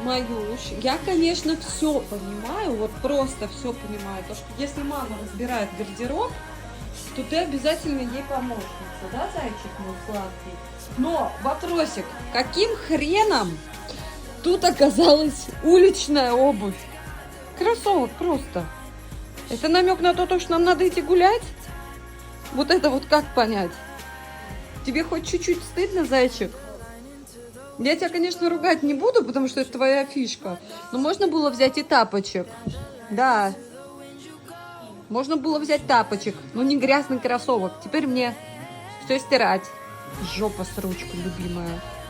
Маюш, я, конечно, все понимаю, вот просто все понимаю. То, что если мама разбирает гардероб, то ты обязательно ей помощница, да, зайчик мой сладкий? Но вопросик, каким хреном тут оказалась уличная обувь? Кроссовок просто. Это намек на то, что нам надо идти гулять? Вот это вот как понять? Тебе хоть чуть-чуть стыдно, зайчик? Я тебя, конечно, ругать не буду, потому что это твоя фишка. Но можно было взять и тапочек. Да, можно было взять тапочек, но не грязный кроссовок. Теперь мне все стирать. Жопа с ручкой, любимая.